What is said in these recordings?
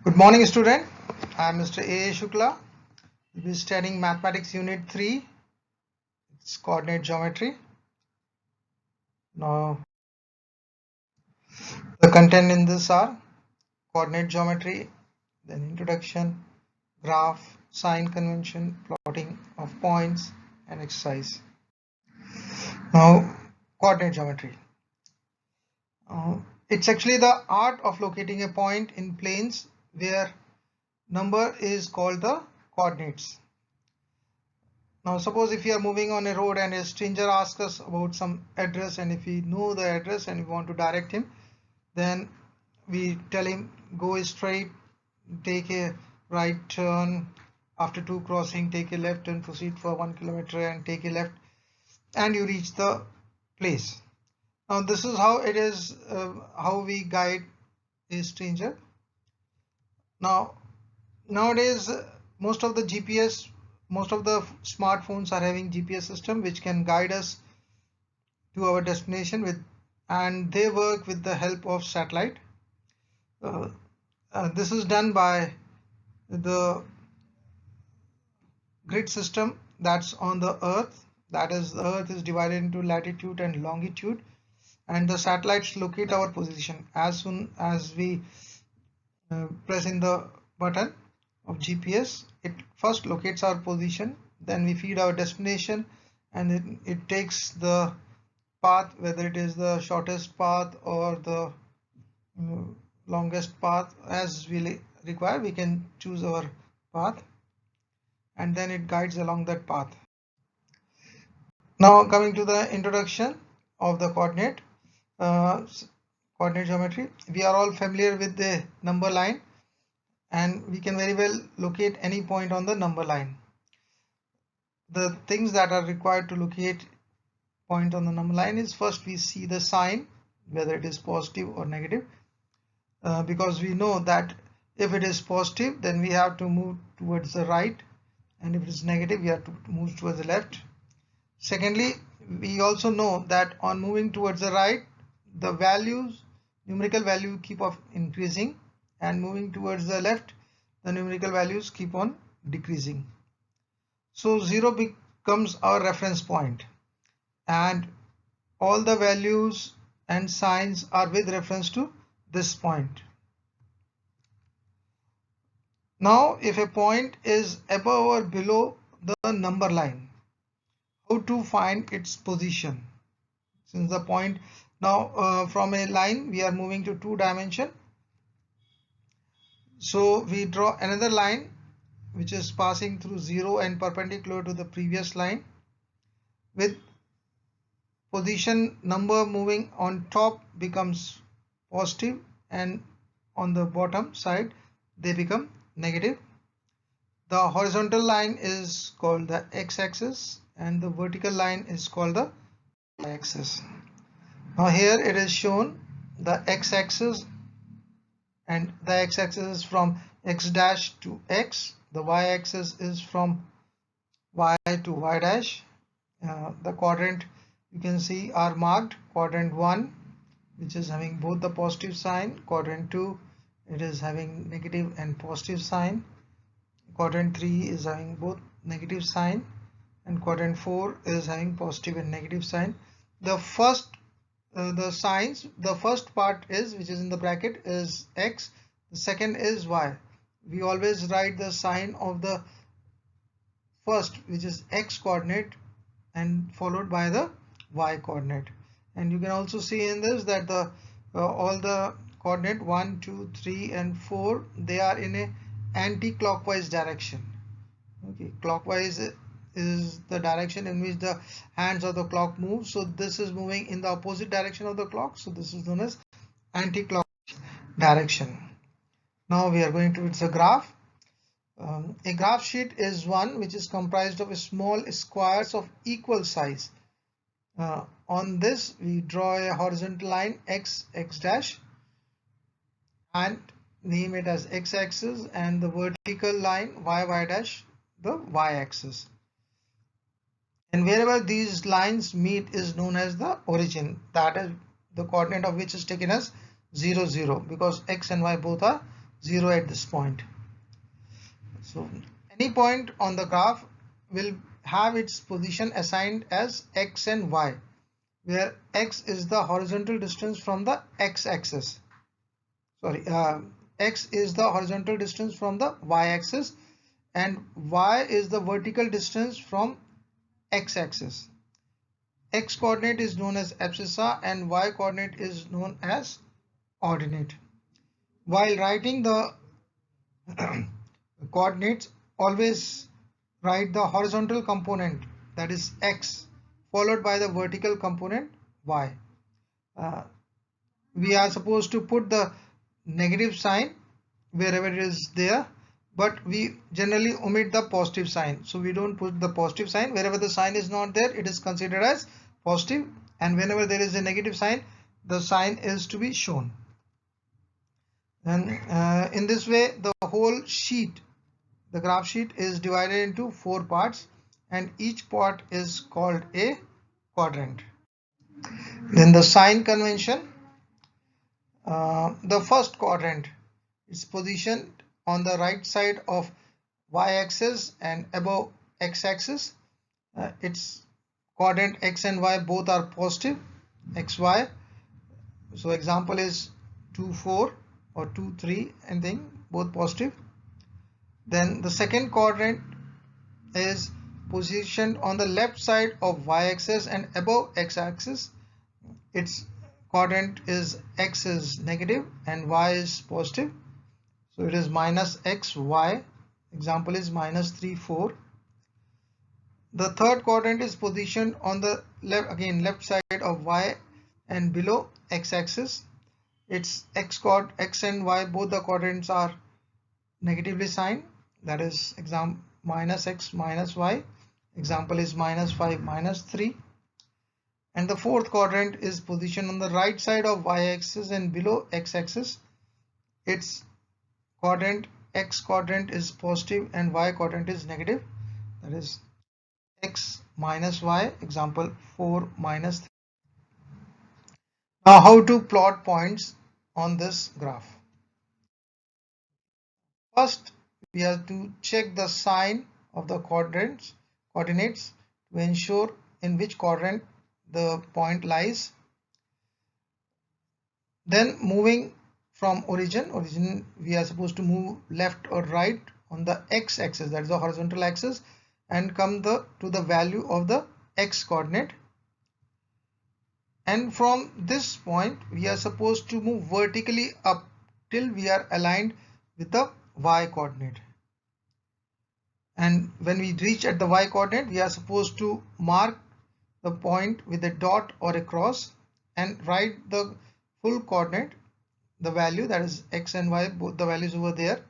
Good morning, student. I am Mr.A.A. Shukla. We'll be studying Mathematics Unit 3. It's Coordinate Geometry. Now, the content in this are Coordinate Geometry, then Introduction, Graph, Sign Convention, Plotting of Points, and Exercise. Now, Coordinate Geometry. It's actually the art of locating a point in planes where number is called the coordinates. Now suppose if you are moving on a road and a stranger asks us about some address, and if we know the address and we want to direct him, then we tell him go straight, take a right turn, after 2 crossing take a left and proceed for 1 kilometer and take a left, and you reach the place. Now this is how it is, how we guide a stranger. Nowadays most of the smartphones are having GPS system which can guide us to our destination and they work with the help of satellite. This is done by the grid system that's on the earth. That is, the earth is divided into latitude and longitude, and the satellites locate our position. As soon as we press in the button of GPS, it first locates our position, then we feed our destination, and it takes the path, whether it is the shortest path or the longest path. As we require, we can choose our path, and then it guides along that path. Now coming to the introduction of the coordinate geometry, we are all familiar with the number line, and we can very well locate any point on the number line. The things that are required to locate point on the number line is, first we see the sign, whether it is positive or negative, because we know that if it is positive then we have to move towards the right, and if it is negative we have to move towards the left. Secondly, we also know that on moving towards the right, the numerical value keep on increasing, and moving towards the left, the numerical values keep on decreasing. So 0 becomes our reference point, and all the values and signs are with reference to this point. Now if a point is above or below the number line, how to find its position? Since the point now from a line we are moving to 2 dimension, so we draw another line which is passing through 0 and perpendicular to the previous line, with position number moving on top becomes positive, and on the bottom side they become negative. The horizontal line is called the x-axis and the vertical line is called the y-axis. Now here it is shown the x-axis, and the x-axis is from x dash to x, the y-axis is from y to y dash. The quadrant you can see are marked: quadrant 1, which is having both the positive sign; quadrant 2, it is having negative and positive sign; quadrant 3 is having both negative sign; and quadrant 4 is having positive and negative sign. The first the first part is, which is in the bracket, is x, the second is y. We always write the sign of the first, which is x coordinate, and followed by the y coordinate. And you can also see in this that the all the coordinate 1, 2, 3 and 4, they are in a anti-clockwise direction. Okay, clockwise is the direction in which the hands of the clock move, so this is moving in the opposite direction of the clock, so this is known as anti-clockwise direction. Now we are going to the graph. A graph sheet is one which is comprised of small squares of equal size. On this we draw a horizontal line x dash and name it as x-axis, and the vertical line y dash, the y-axis. And wherever these lines meet is known as the origin, that is the coordinate of which is taken as 0, 0, because x and y both are 0 at this point. So any point on the graph will have its position assigned as x and y, where x is the horizontal distance from the x-axis. X is the horizontal distance from the y-axis and y is the vertical distance from x-axis. X coordinate is known as abscissa and y coordinate is known as ordinate. While writing the coordinates, always write the horizontal component, that is x, followed by the vertical component y. We are supposed to put the negative sign wherever it is there, but we generally omit the positive sign. So we don't put the positive sign. Wherever the sign is not there, it is considered as positive, and whenever there is a negative sign, the sign is to be shown. And in this way, the whole sheet, the graph sheet, is divided into 4 parts, and each part is called a quadrant. Then the sign convention. The first quadrant is positioned on the right side of y-axis and above x-axis. Its quadrant x and y both are positive, xy. So example is 2 4 or 2 3, anything, both positive. Then the second quadrant is positioned on the left side of y-axis and above x-axis. Its quadrant is x is negative and y is positive. So it is minus x, y. Example is minus 3 4. The third quadrant is positioned on the left side of y and below x-axis. Its x and y, both the quadrants are negatively signed, that is minus x minus y. Example is minus 5 minus 3. And the fourth quadrant is positioned on the right side of y-axis and below x-axis. Its quadrant, x quadrant, is positive and y quadrant is negative, that is x minus y. Example 4 minus 3. Now how to plot points on this graph. First, we have to check the sign of the coordinates to ensure in which quadrant the point lies. Then moving from origin, we are supposed to move left or right on the x-axis, that is the horizontal axis, and come to the value of the x coordinate. And from this point, we are supposed to move vertically up till we are aligned with the y coordinate. And when we reach at the y coordinate, we are supposed to mark the point with a dot or a cross and write the full coordinate, the value, that is x and y, both the values over there.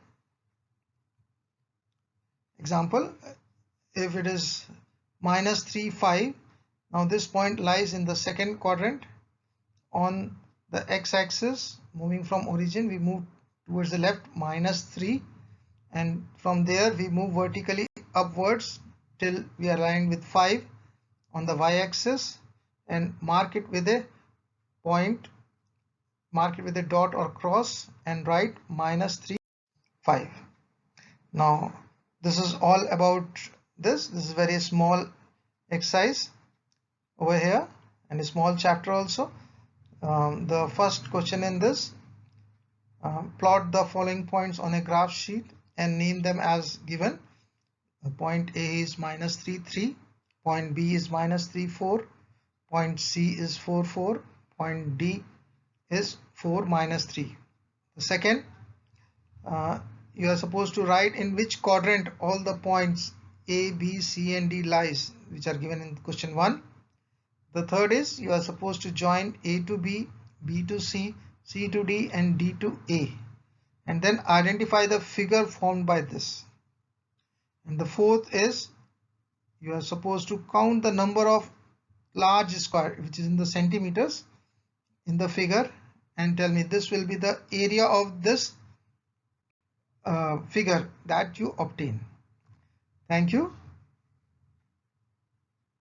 Example, if it is minus 3 5, now this point lies in the second quadrant. On the x-axis, moving from origin, we move towards the left minus 3, and from there we move vertically upwards till we are aligned with 5 on the y-axis and mark it with a point, mark it with a dot or cross and write minus 3 5. Now this is all about this. This is very small exercise over here and a small chapter also. The first question in this, plot the following points on a graph sheet and name them as given. Point A is minus 3 3, point B is minus 3 4, point C is 4 4, point D is 4 minus 3. The second, you are supposed to write in which quadrant all the points A, B, C and D lies, which are given in question 1. The third is you are supposed to join A to B, B to C, C to D and D to A, and then identify the figure formed by this. And the fourth is you are supposed to count the number of large square, which is in the centimeters, in the figure, and tell me this will be the area of this figure that you obtain. Thank you.